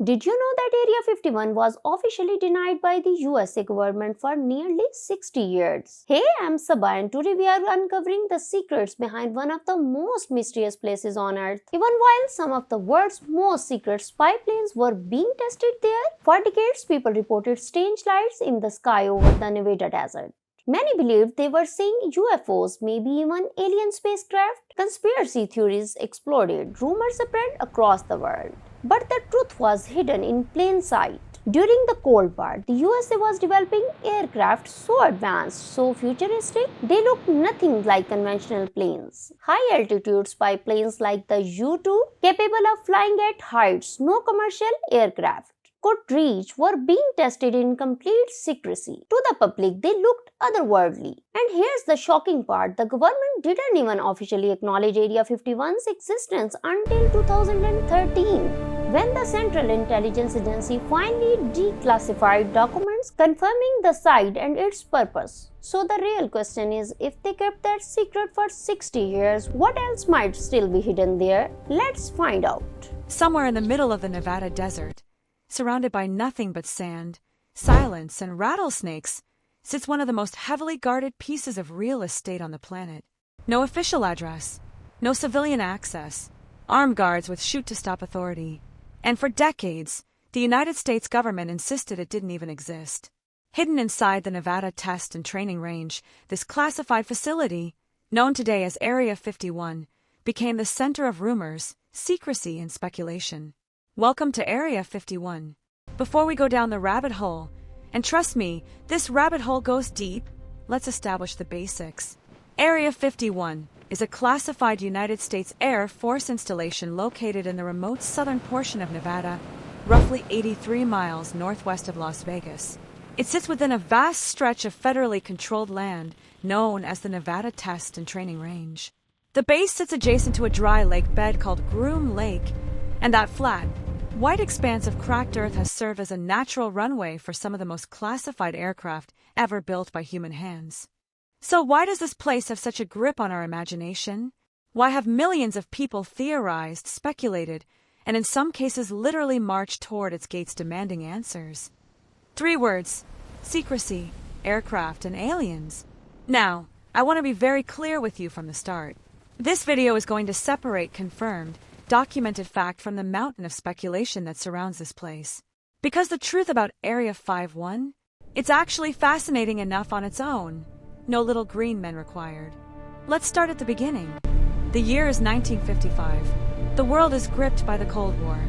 Did you know that Area 51 was officially denied by the USA government for nearly 60 years? Hey, I'm Sabah and today we are uncovering the secrets behind one of the most mysterious places on Earth. Even while some of the world's most secret spy planes were being tested there, for decades people reported strange lights in the sky over the Nevada desert. Many believed they were seeing UFOs, maybe even alien spacecraft. Conspiracy theories exploded, rumors spread across the world. But the truth was hidden in plain sight. During the Cold War, the USA was developing aircraft so advanced, so futuristic, they looked nothing like conventional planes. High altitude spy planes like the U-2, capable of flying at heights no commercial aircraft could reach, were being tested in complete secrecy. To the public, they looked otherworldly. And here's the shocking part, the government didn't even officially acknowledge Area 51's existence until 2013, when the Central Intelligence Agency finally declassified documents confirming the site and its purpose. So the real question is, if they kept that secret for 60 years, what else might still be hidden there? Let's find out. Somewhere in the middle of the Nevada desert, surrounded by nothing but sand, silence, and rattlesnakes, sits one of the most heavily guarded pieces of real estate on the planet. No official address, no civilian access, armed guards with shoot-to-stop authority. And for decades, the United States government insisted it didn't even exist. Hidden inside the Nevada Test and Training Range, this classified facility, known today as Area 51, became the center of rumors, secrecy, and speculation. Welcome to Area 51. Before we go down the rabbit hole, and trust me, this rabbit hole goes deep, let's establish the basics. Area 51 is a classified United States Air Force installation located in the remote southern portion of Nevada, roughly 83 miles northwest of Las Vegas. It sits within a vast stretch of federally controlled land known as the Nevada Test and Training Range. The base sits adjacent to a dry lake bed called Groom Lake, and that flat, white expanse of cracked earth has served as a natural runway for some of the most classified aircraft ever built by human hands. So why does this place have such a grip on our imagination? Why have millions of people theorized, speculated, and in some cases literally marched toward its gates demanding answers? 3 words: secrecy, aircraft, and aliens. Now, I want to be very clear with you from the start. This video is going to separate confirmed, documented fact from the mountain of speculation that surrounds this place. Because the truth about Area 51, it's actually fascinating enough on its own. No little green men required. Let's start at the beginning. The year is 1955. The world is gripped by the Cold War.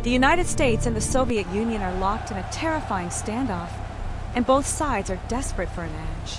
The United States and the Soviet Union are locked in a terrifying standoff, and both sides are desperate for an edge.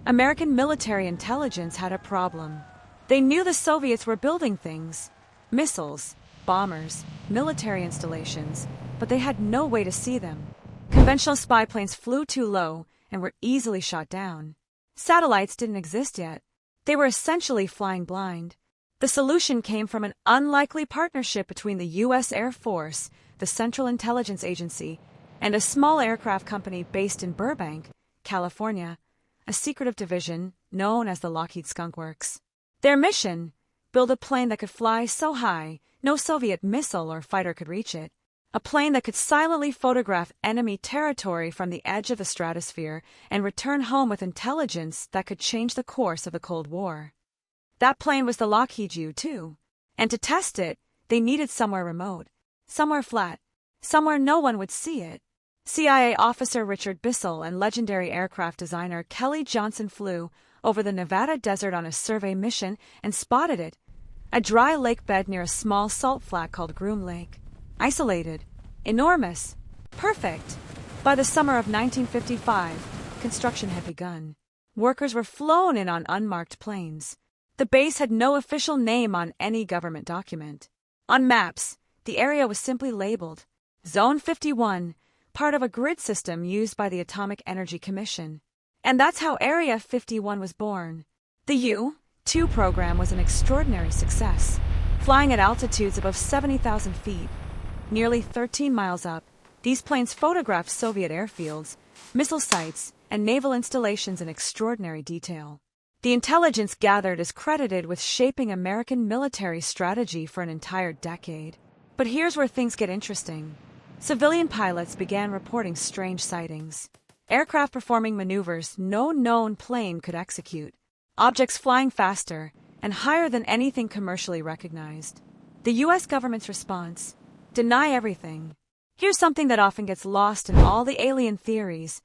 American military intelligence had a problem. They knew the Soviets were building things: missiles, bombers, military installations, but they had no way to see them. Conventional spy planes flew too low and were easily shot down. Satellites didn't exist yet. They were essentially flying blind. The solution came from an unlikely partnership between the U.S. Air Force, the Central Intelligence Agency, and a small aircraft company based in Burbank, California, a secretive division known as the Lockheed Skunk Works. Their mission: build a plane that could fly so high no Soviet missile or fighter could reach it. A plane that could silently photograph enemy territory from the edge of the stratosphere and return home with intelligence that could change the course of the Cold War. That plane was the Lockheed U-2. And to test it, they needed somewhere remote, somewhere flat, somewhere no one would see it. CIA officer Richard Bissell and legendary aircraft designer Kelly Johnson flew over the Nevada desert on a survey mission and spotted it, a dry lake bed near a small salt flat called Groom Lake. Isolated, enormous, perfect. By the summer of 1955, construction had begun. Workers were flown in on unmarked planes. The base had no official name on any government document. On maps, the area was simply labeled Zone 51, part of a grid system used by the Atomic Energy Commission. And that's how Area 51 was born. The U-2 program was an extraordinary success, flying at altitudes above 70,000 feet. Nearly 13 miles up, these planes photographed Soviet airfields, missile sites, and naval installations in extraordinary detail. The intelligence gathered is credited with shaping American military strategy for an entire decade. But here's where things get interesting. civilian pilots began reporting strange sightings. Aircraft performing maneuvers no known plane could execute. Objects flying faster and higher than anything commercially recognized. The U.S. government's response: deny everything. Here's something that often gets lost in all the alien theories.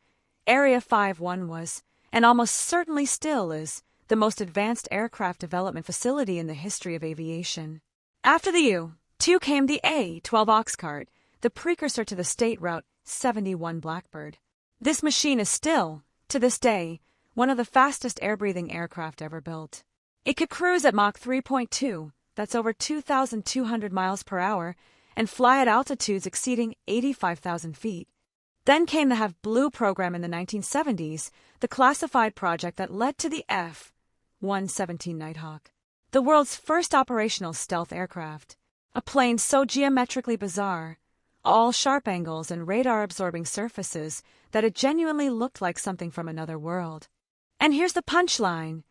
Area 51 was, and almost certainly still is, the most advanced aircraft development facility in the history of aviation. After the U-2 came the A-12 Oxcart, the precursor to the State Route 71 Blackbird. This machine is still, to this day, one of the fastest air-breathing aircraft ever built. It could cruise at Mach 3.2, that's over 2,200 miles per hour, and fly at altitudes exceeding 85,000 feet. Then came the Have Blue program in the 1970s, the classified project that led to the F-117 Nighthawk, the world's first operational stealth aircraft. A plane so geometrically bizarre, all sharp angles and radar-absorbing surfaces, that it genuinely looked like something from another world. And here's the punchline.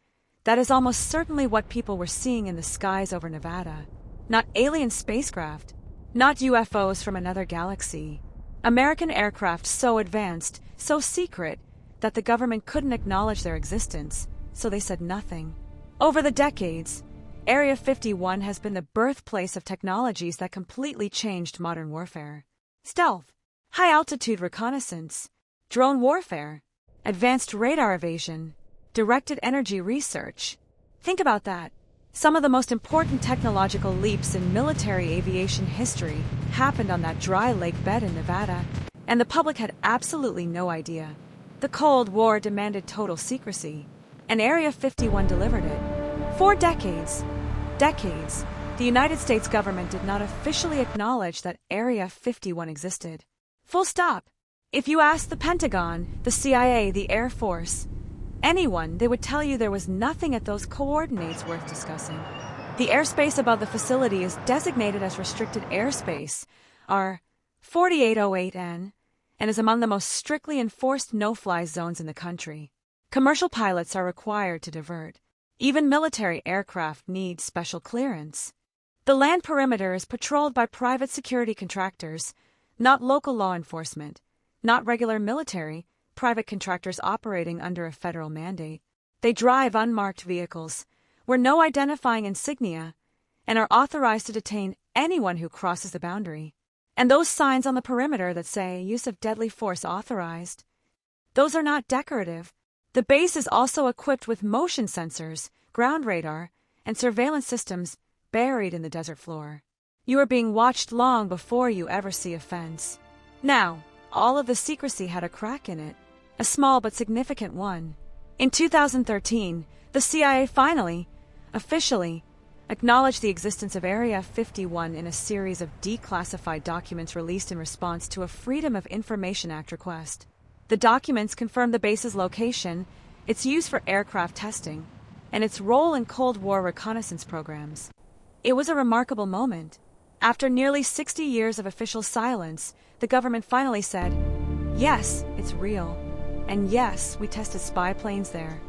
That is almost certainly what people were seeing in the skies over Nevada. Not alien spacecraft, not UFOs from another galaxy. American aircraft so advanced, so secret, that the government couldn't acknowledge their existence, so they said nothing. Over the decades, Area 51 has been the birthplace of technologies that completely changed modern warfare. Stealth, high-altitude reconnaissance, drone warfare, advanced radar evasion, directed energy research. Think about that. Some of the most important technological leaps in military aviation history happened on that dry lake bed in Nevada, and the public had absolutely no idea. The Cold War demanded total secrecy, and Area 51 delivered it. For decades, the United States government did not officially acknowledge that Area 51 existed. Full stop. If you asked the Pentagon, the CIA, the Air Force, anyone, they would tell you there was nothing at those coordinates worth discussing. The airspace above the facility is designated as restricted airspace, R 4808N, and is among the most strictly enforced no-fly zones in the country. Commercial pilots are required to divert. Even military aircraft need special clearance. The land perimeter is patrolled by private security contractors, not local law enforcement, not regular military, private contractors operating under a federal mandate. They drive unmarked vehicles, wear no identifying insignia, and are authorized to detain anyone who crosses the boundary. And those signs on the perimeter that say use of deadly force authorized, those are not decorative. The base is also equipped with motion sensors, ground radar, and surveillance systems buried in the desert floor. You are being watched long before you ever see a fence. Now, all of the secrecy had a crack in it. A small but significant one. In 2013, the CIA finally, officially, acknowledged the existence of Area 51 in a series of declassified documents released in response to a Freedom of Information Act request. The documents confirm the base's location, its use for aircraft testing, and its role in Cold War reconnaissance programs. It was a remarkable moment. After nearly 60 years of official silence, the government finally said, yes, it's real. And yes, we tested spy planes there.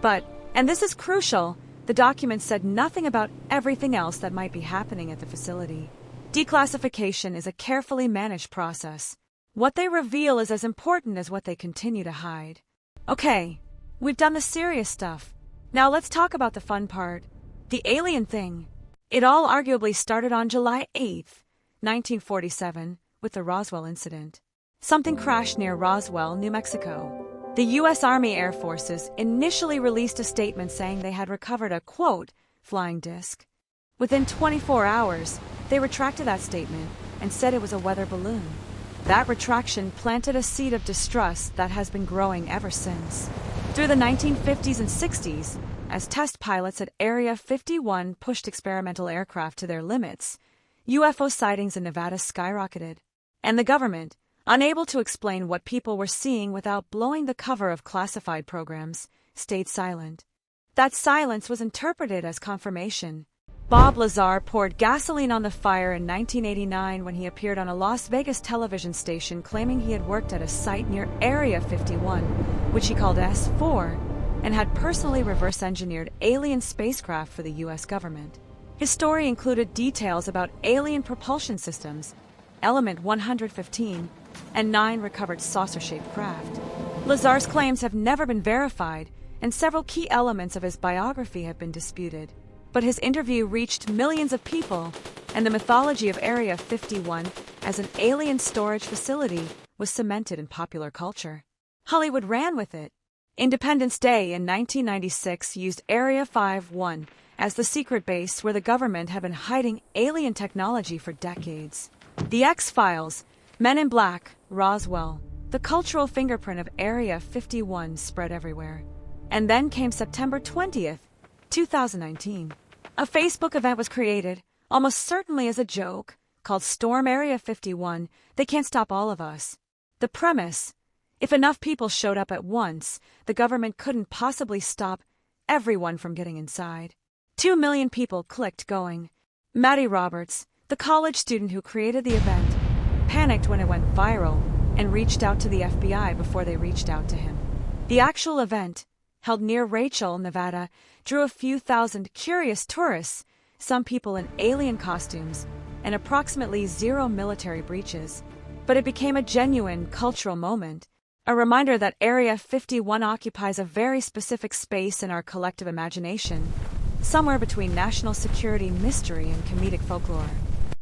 But, and this is crucial, the documents said nothing about everything else that might be happening at the facility. Declassification is a carefully managed process. What they reveal is as important as what they continue to hide. Okay, we've done the serious stuff. Now let's talk about the fun part. The alien thing. It all arguably started on July 8th, 1947, with the Roswell incident. Something crashed near Roswell, New Mexico. The U.S. Army Air Forces initially released a statement saying they had recovered a, quote, flying disc. Within 24 hours, they retracted that statement and said it was a weather balloon. That retraction planted a seed of distrust that has been growing ever since. Through the 1950s and 60s, as test pilots at Area 51 pushed experimental aircraft to their limits, UFO sightings in Nevada skyrocketed. And the government, unable to explain what people were seeing without blowing the cover of classified programs, stayed silent. That silence was interpreted as confirmation. Bob Lazar poured gasoline on the fire in 1989 when he appeared on a Las Vegas television station claiming he had worked at a site near Area 51, which he called S4, and had personally reverse-engineered alien spacecraft for the U.S. government. His story included details about alien propulsion systems, Element 115, and 9 recovered saucer-shaped craft. Lazar's claims have never been verified, and several key elements of his biography have been disputed. But his interview reached millions of people, and the mythology of Area 51 as an alien storage facility was cemented in popular culture. Hollywood ran with it. Independence Day in 1996 used Area 51 as the secret base where the government had been hiding alien technology for decades. The X-Files, Men in Black, Roswell, the cultural fingerprint of Area 51 spread everywhere. And then came September 20th, 2019. A Facebook event was created, almost certainly as a joke, called Storm Area 51, They Can't Stop All of Us. The premise: if enough people showed up at once, the government couldn't possibly stop everyone from getting inside. 2 million people clicked going. Maddie Roberts, the college student who created the event, panicked when it went viral and reached out to the FBI before they reached out to him. The actual event, held near Rachel, Nevada, drew a few thousand curious tourists, some people in alien costumes, and approximately 0 military breaches. But it became a genuine cultural moment, a reminder that Area 51 occupies a very specific space in our collective imagination, somewhere between national security mystery and comedic folklore.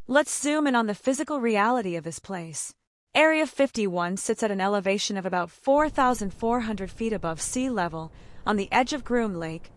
Let's zoom in on the physical reality of this place. Area 51 sits at an elevation of about 4,400 feet above sea level on the edge of Groom Lake,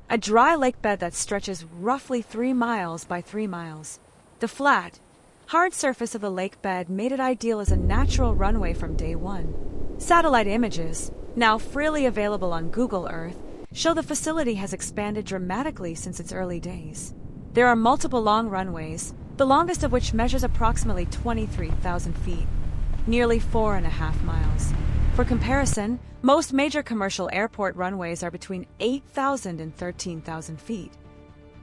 a dry lake bed that stretches roughly 3 miles by 3 miles. The flat, hard surface of the lake bed made it ideal as a natural runway from day one. Satellite images, now freely available on Google Earth, show the facility has expanded dramatically since its early days. There are multiple long runways, the longest of which measures approximately 23,000 feet, nearly 4.5 miles. For comparison, most major commercial airport runways are between 8,000 and 13,000 feet.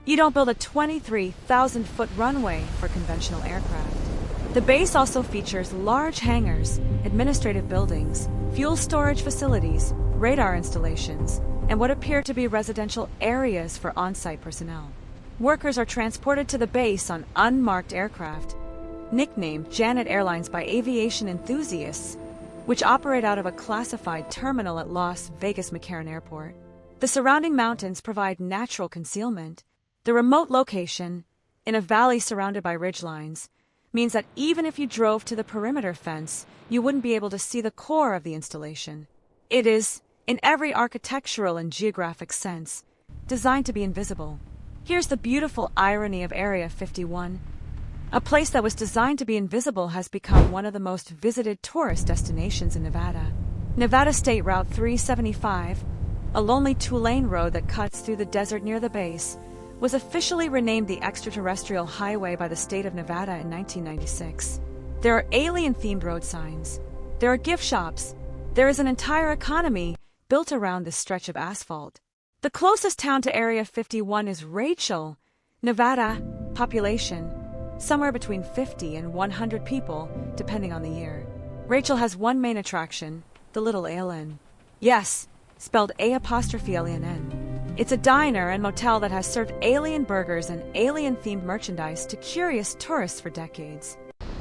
You don't build a 23,000-foot runway for conventional aircraft. The base also features large hangars, administrative buildings, fuel storage facilities, radar installations, and what appear to be residential areas for on-site personnel. Workers are transported to the base on unmarked aircraft, nicknamed Janet Airlines by aviation enthusiasts, which operate out of a classified terminal at Las Vegas McCarran Airport. The surrounding mountains provide natural concealment. The remote location, in a valley surrounded by ridgelines, means that even if you drove to the perimeter fence, you wouldn't be able to see the core of the installation. It is, in every architectural and geographic sense, designed to be invisible. Here's the beautiful irony of Area 51. A place that was designed to be invisible has become one of the most visited tourist destinations in Nevada. Nevada State Route 375, a lonely two-lane road that cuts through the desert near the base, was officially renamed the Extraterrestrial Highway by the state of Nevada in 1996. There are alien-themed road signs. There are gift shops. There is an entire economy built around this stretch of asphalt. The closest town to Area 51 is Rachel, Nevada. Population, somewhere between 50 and 100 people, depending on the year. Rachel has one main attraction, the Little ALN. Yes, spelled A''N'. It's a diner and motel that has served alien burgers and alien-themed merchandise to curious tourists for decades.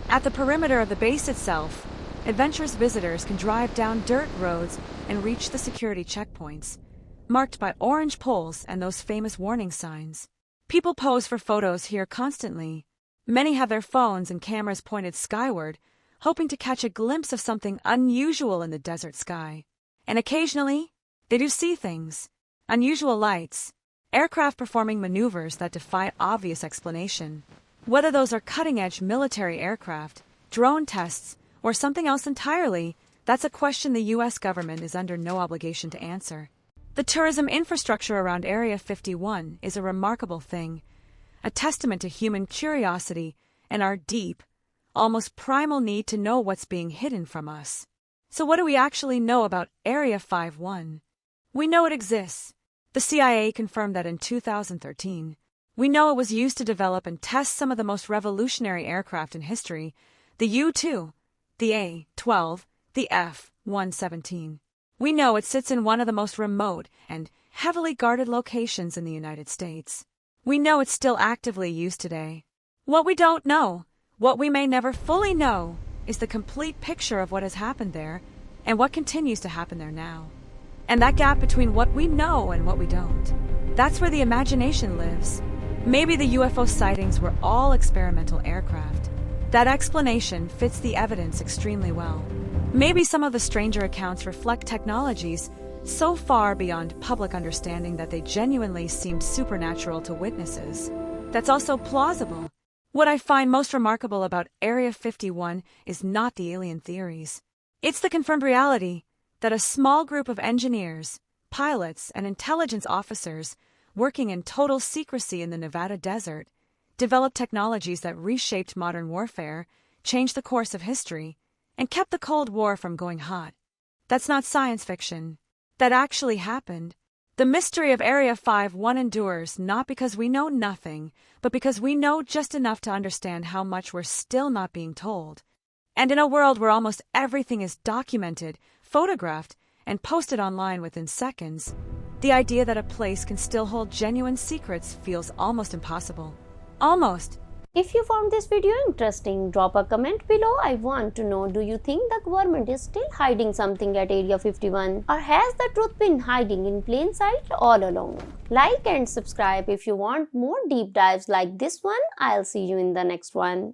At the perimeter of the base itself, adventurous visitors can drive down dirt roads and reach the security checkpoints, marked by orange poles and those famous warning signs. People pose for photos here constantly. Many have their phones and cameras pointed skyward, hoping to catch a glimpse of something unusual in the desert sky. And occasionally, they do see things. Unusual lights, aircraft performing maneuvers that defy obvious explanation. Whether those are cutting-edge military aircraft, drone tests, or something else entirely, that's a question the U.S. government is under no obligation to answer. The tourism infrastructure around Area 51 is a remarkable thing, a testament to human curiosity and our deep, almost primal need to know what's being hidden from us. So what do we actually know about Area 51? We know it exists. The CIA confirmed that in 2013. We know it was used to develop and test some of the most revolutionary aircraft in history, the U-2, the A-12, the F-117. We know it sits in one of the most remote and heavily guarded locations in the United States. We know it's still actively used today. What we don't know, What we may never fully know is the complete picture of what has happened there and what continues to happen there now. And that gap between what we know and what we don't, that's where the imagination lives. Maybe the UFO sightings were all experimental aircraft. That explanation fits the evidence extremely well. Maybe some of the stranger accounts reflect technologies so far beyond public understanding that they genuinely seemed supernatural to witnesses. That's also plausible. What I find most remarkable about Area 51 is not the alien theories. It's the confirmed reality that a small group of engineers, pilots, and intelligence officers working in total secrecy in the Nevada desert developed technologies that reshaped modern warfare, changed the course of history, and kept the Cold War from going hot. That's not science fiction. That actually happened. The mystery of Area 51 endures not because we know nothing, but because we know just enough to understand how much we're still not being told. And in a world where almost everything is documented, photographed, and posted online within seconds, the idea that a place can still hold genuine secrets feels almost impossible. Almost. If you found this video interesting, drop a comment below. I want to know, do you think the government is still hiding something at Area 51? Or has the truth been hiding in plain sight all along? Like and subscribe if you want more deep dives like this one. I'll see you in the next one.